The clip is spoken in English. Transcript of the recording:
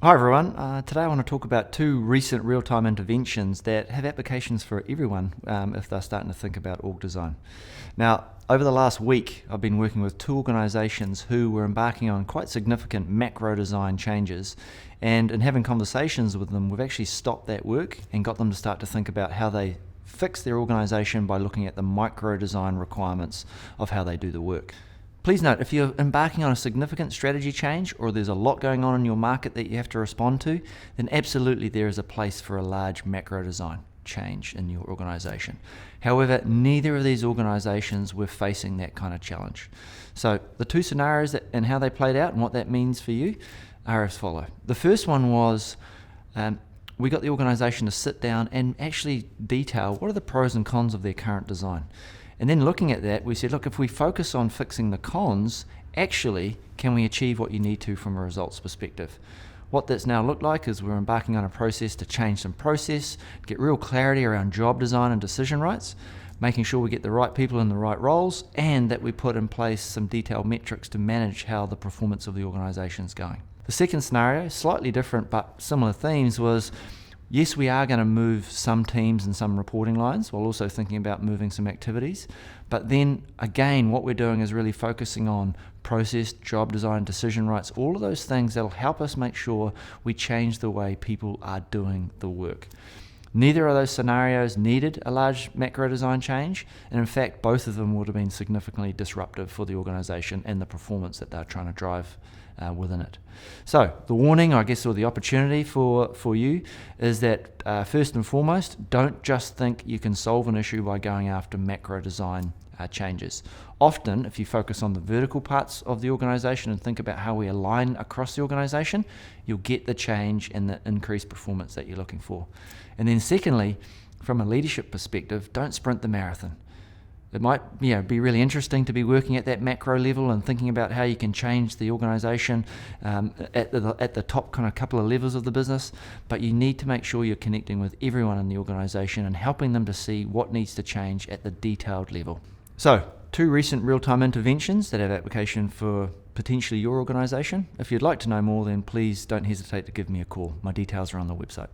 Hi everyone, today I want to talk about two recent real-time interventions that have applications for everyone if they're starting to think about org design. Now, over the last week I've been working with two organisations who were embarking on quite significant macro design changes, and in having conversations with them we've actually stopped that work and got them to start to think about how they fix their organisation by looking at the micro design requirements of how they do the work. Please note, if you're embarking on a significant strategy change or there's a lot going on in your market that you have to respond to, then absolutely there is a place for a large macro design change in your organisation. However, neither of these organisations were facing that kind of challenge. So the two scenarios and how they played out and what that means for you are as follow. The first one was we got the organisation to sit down and actually detail what are the pros and cons of their current design. And then looking at that, we said, look, if we focus on fixing the cons, actually, can we achieve what you need to from a results perspective? What that's now looked like is we're embarking on a process to change some process, get real clarity around job design and decision rights, making sure we get the right people in the right roles, and that we put in place some detailed metrics to manage how the performance of the organisation is going. The second scenario, slightly different but similar themes, was yes, we are going to move some teams and some reporting lines while also thinking about moving some activities. But then again, what we're doing is really focusing on process, job design, decision rights, all of those things that'll help us make sure we change the way people are doing the work. Neither of those scenarios needed a large macro design change, and in fact, both of them would have been significantly disruptive for the organisation and the performance that they're trying to drive within it. So the warning, I guess, or the opportunity for you is that first and foremost, don't just think you can solve an issue by going after macro design changes. Often, if you focus on the vertical parts of the organisation and think about how we align across the organisation, you'll get the change and the increased performance that you're looking for. And then secondly, from a leadership perspective, don't sprint the marathon. It might be really interesting to be working at that macro level and thinking about how you can change the organisation at the top kind of couple of levels of the business, but you need to make sure you're connecting with everyone in the organisation and helping them to see what needs to change at the detailed level. So, two recent real-time interventions that have application for potentially your organisation. If you'd like to know more, then please don't hesitate to give me a call. My details are on the website.